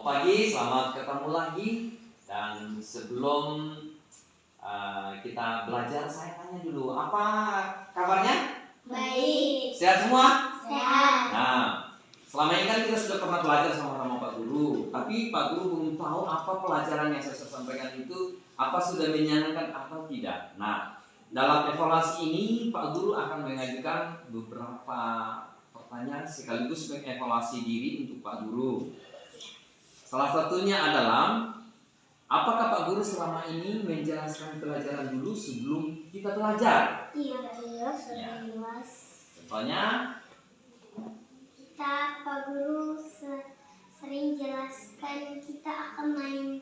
pagi, selamat ketemu lagi. Dan sebelum kita belajar, saya tanya dulu, apa kabarnya? Baik. Sehat semua? Sehat. Nah, selama ini kan kita sudah pernah belajar sama-sama Pak Guru, tapi Pak Guru belum tahu apa pelajaran yang saya sampaikan itu, apa sudah menyenangkan atau tidak. Nah, dalam evaluasi ini Pak Guru akan mengajukan beberapa pertanyaan sekaligus mengevaluasi diri untuk Pak Guru. Salah satunya adalah, apakah Pak Guru selama ini menjelaskan pelajaran dulu sebelum kita belajar? Iya, sudah jelas. Contohnya, Pak Guru sering jelaskan kita akan main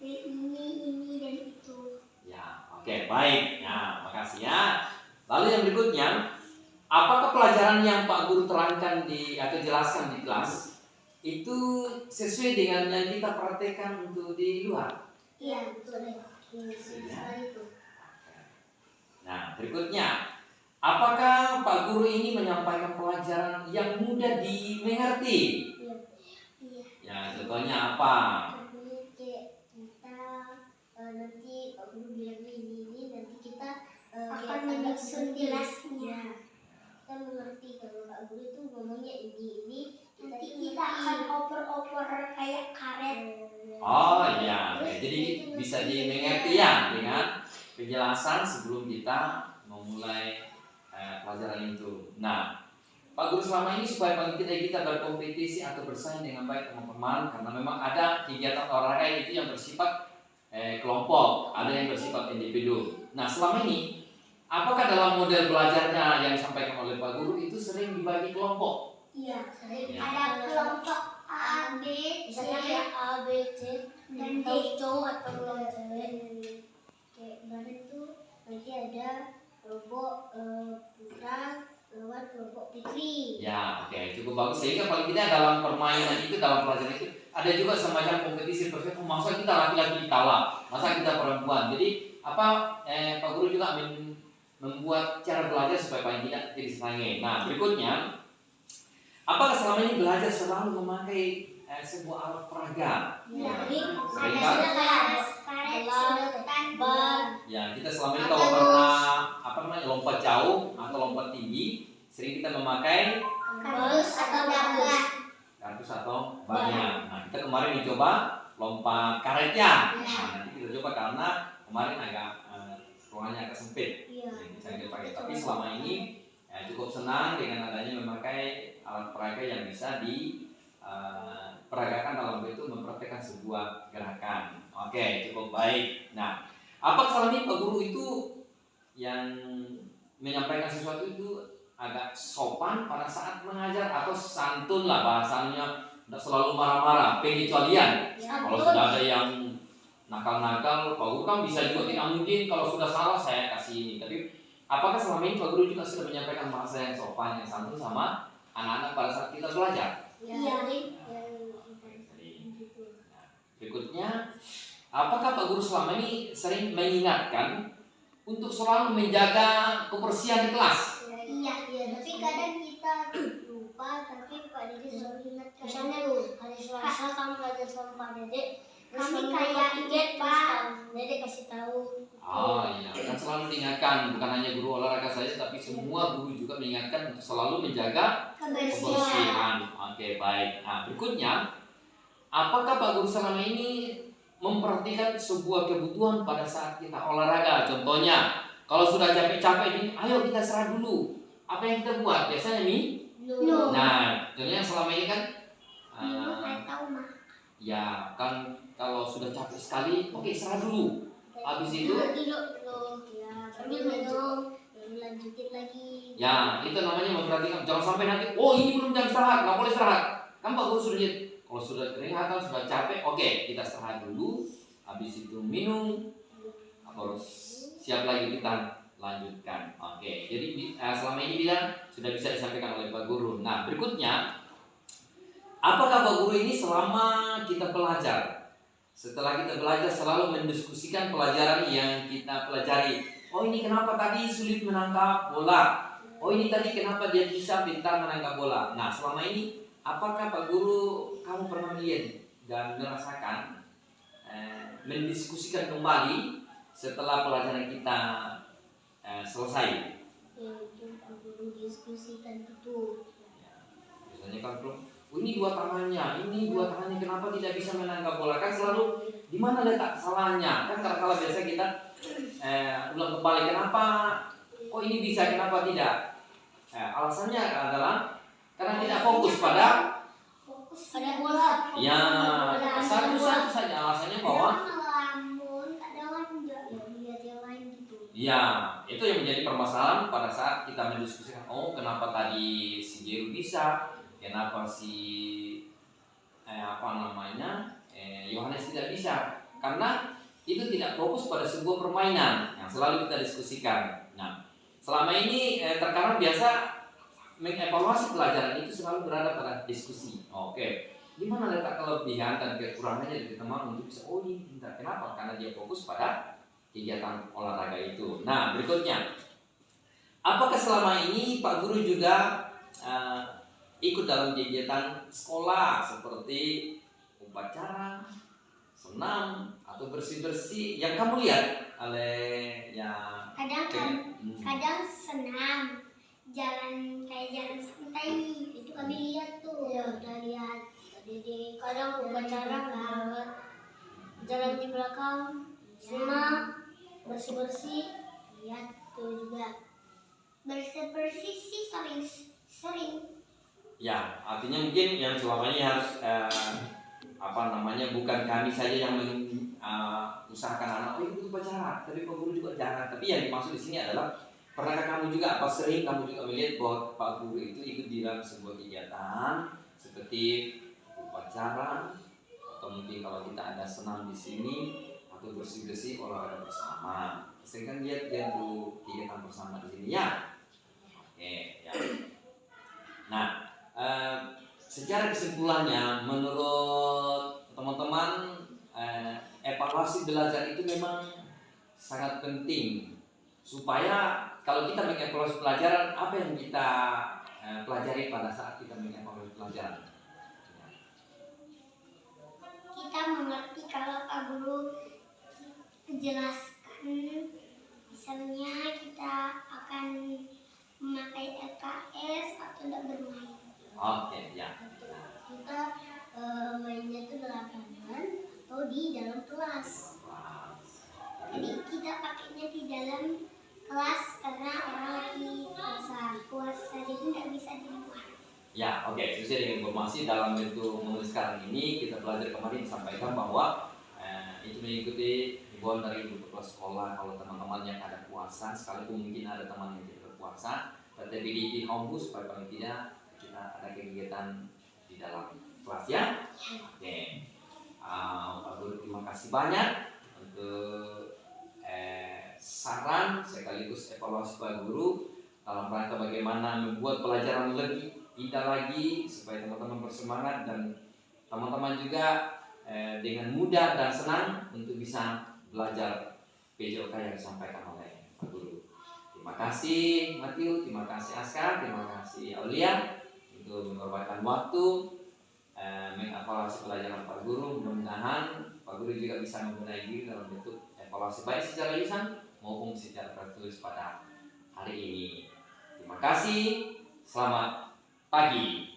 ini dan itu. ya, oke, baik. Ya, makasih ya. Lalu yang berikutnya, apakah pelajaran yang Pak Guru terangkan atau jelaskan di kelas itu sesuai dengan yang kita praktekkan untuk di luar? Iya, betul. Itu. Nah, berikutnya, apakah Pak Guru ini menyampaikan pelajaran yang mudah dimengerti? Iya. Ya, contohnya apa? Contohnya kayak kita nanti Pak Guru bilang ini nanti kita akan menyusun jelasnya. Kita mengerti kalau Pak Guru itu ngomongnya ini nanti kita akan oper-oper kayak karet. Oh iya, oke. Jadi bisa dimengerti ya dengan penjelasan sebelum kita memulai pelajaran itu. Nah, Pak Guru selama ini supaya paling tidak kita berkompetisi atau bersaing dengan baik teman-teman, karena memang ada kegiatan olahraga itu yang bersifat kelompok, ada yang bersifat individu. Nah, selama ini apakah dalam model belajarnya yang disampaikan oleh Pak Guru itu sering dibagi kelompok? Iya, sering. Ya. Ada kelompok A, B, C, A, B, C, dan D. Cowok atau kelompok cewek. Kayak kemarin tuh nanti ada kelompok putra lawan kelompok putri. Ya, oke, cukup bagus. Sehingga paling tidak dalam permainan itu, dalam pelajaran itu ada juga semacam kompetisi perfect. Masa kita laki-laki kalah, masa kita perempuan. Jadi Pak Guru juga membuat cara belajar supaya paling tidak disenangi. Nah, berikutnya, apakah selama ini belajar selalu memakai sebuah alat peraga? Ya, sering ada kan? karet, sedotan, ban. Ya, kita selama ini kalau pernah lompat jauh atau lompat tinggi, sering kita memakai kardus atau dagat. kardus atau bannya. Nah, kita kemarin dicoba lompat karetnya. Ya. Nah, nanti kita coba karena kemarin agak ruangannya agak sempit. Iya. Jadi bisa dipakai. Tapi selama ini cukup senang dengan adanya memakai alat peraga yang bisa diperagakan dalam bentuk mempraktekkan sebuah gerakan. Oke, cukup baik. Nah, apa selama ini Pak Guru itu yang menyampaikan sesuatu itu agak sopan pada saat mengajar atau santun lah bahasanya, tidak selalu marah-marah, pengecualian. Kalau sudah ada yang nakal-nakal, Pak Guru kan bisa juga tidak mungkin kalau sudah salah saya kasih ini. Tapi apakah selama ini Pak Guru juga sudah menyampaikan bahasa yang sopan, yang santun sama anak-anak pada saat kita belajar? Iya. Berikutnya, apakah Pak Guru selama ini sering mengingatkan untuk selalu menjaga kebersihan di kelas? Iya. Tapi kadang kita lupa, tapi Pak Dede selalu ingatkan. Misalnya hari Selasa kamu belajar sama Pak Dede, kami kayak ingat Pak Dede kasih tahu. Oh iya, kan selalu diingatkan, bukan hanya guru olahraga saja, tapi semua guru juga mengingatkan untuk selalu menjaga kebersihan. Oke, baik. Nah, berikutnya, apakah Pak Guru selama ini memperhatikan sebuah kebutuhan pada saat kita olahraga? Contohnya, kalau sudah capek-capek ini, ayo kita istirahat dulu. Apa yang kita buat? Biasanya No. Nah, contohnya selama ini kan Tahu mah. ya kan kalau sudah capek sekali, oke istirahat dulu. Habis itu sambil minum, lanjutin lagi. ya, itu namanya memperhatikan. Jangan sampai nanti, oh ini belum jam istirahat, nggak boleh istirahat. Kan Pak Guru sudah lihat, kalau sudah keringatan, sudah capek, oke kita istirahat dulu. Habis itu minum, terus siap lagi kita lanjutkan. Oke, jadi selama ini sudah bisa disampaikan oleh Pak Guru. Nah, berikutnya, apakah Pak Guru ini selama kita belajar, setelah kita belajar selalu mendiskusikan pelajaran yang kita pelajari? Oh ini kenapa tadi sulit menangkap bola? Oh ini tadi kenapa dia bisa pintar menangkap bola? Nah selama ini apakah Pak Guru kamu pernah melihat dan merasakan mendiskusikan kembali setelah pelajaran kita selesai. Itu Pak Guru diskusikan itu. Biasanya kan ini dua tangannya, kenapa tidak bisa menangkap bola? Kan selalu di mana letak kesalahannya? Kan kalau biasa kita ulang kembali, kenapa kok ini bisa, kenapa tidak? Alasannya adalah karena tidak fokus pada bola. Ya, satu saja alasannya bahwa ya, itu yang menjadi permasalahan pada saat kita mendiskusikan. Oh, kenapa tadi si Jeru bisa, kenapa si Yohanes tidak bisa? Karena itu tidak fokus pada sebuah permainan yang selalu kita diskusikan. Nah, selama ini terkadang biasa mengevaluasi pelajaran itu selalu berada pada diskusi. Oke, di mana letak kelebihan dan kekurangannya dari teman untuk bisa ini pintar. Kenapa? Karena dia fokus pada kegiatan olahraga itu. Nah, berikutnya, apakah selama ini Pak Guru juga ikut dalam kegiatan sekolah seperti upacara, senam, atau bersih-bersih yang kamu lihat oleh yang kadang senam, jalan santai itu kami lihat tuh. Ya, kita lihat. Jadi kadang upacara jalan di belakang, senam, bersih lihat tuh juga. Bersih sih sering. Ya, artinya mungkin yang selama ini harus bukan kami saja yang usahakan anak ikut upacara, tapi Pak Guru juga jangan. Tapi yang dimaksud di sini adalah pernahkah kamu juga sering kamu juga melihat bahwa Pak Guru itu ikut di dalam sebuah kegiatan seperti upacara, atau mungkin kalau kita ada senam di sini atau bersih-bersih olahraga bersama. Sering kan dia tuh kegiatan bersama di sini ya. Oke, ya. Nah, secara kesimpulannya, menurut teman-teman, evaluasi belajar itu memang sangat penting supaya kalau kita mengevaluasi pelajaran, apa yang kita pelajari pada saat kita mengevaluasi pelajaran? Kita mengerti kalau Pak Guru menjelaskan, misalnya kita akan memakai LKS atau tidak bermain. Oke, ya. Kita mainnya itu di lapangan atau di dalam kelas. Jadi kita pakainya di dalam kelas karena orang lagi puasa jadi nggak bisa di luar. Ya, oke. Sesuai dengan informasi dalam bentuk menulis sekarang ini, kita belajar kemarin disampaikan bahwa itu mengikuti himbauan dari ibu kepala sekolah. Kalau teman-teman yang ada puasa, sekalipun mungkin ada teman yang tidak berpuasa, tetapi di kampus supaya paling tidak kita ada kegiatan di dalam kelas ya. Oke. Pak Guru terima kasih banyak untuk saran sekaligus evaluasi Pak Guru dalam rangka bagaimana membuat pelajaran lebih indah lagi supaya teman-teman bersemangat dan teman-teman juga dengan mudah dan senang untuk bisa belajar PJOK yang disampaikan oleh Pak Guru. Terima kasih Matthew, terima kasih Aska, terima kasih Aulia untuk mengorbankan waktu mengevaluasi pelajaran Pak Guru. Mudah-mudahan Pak Guru juga bisa membenahi diri dalam bentuk evaluasi baik secara lisan maupun secara tertulis pada hari ini. Terima kasih, selamat pagi.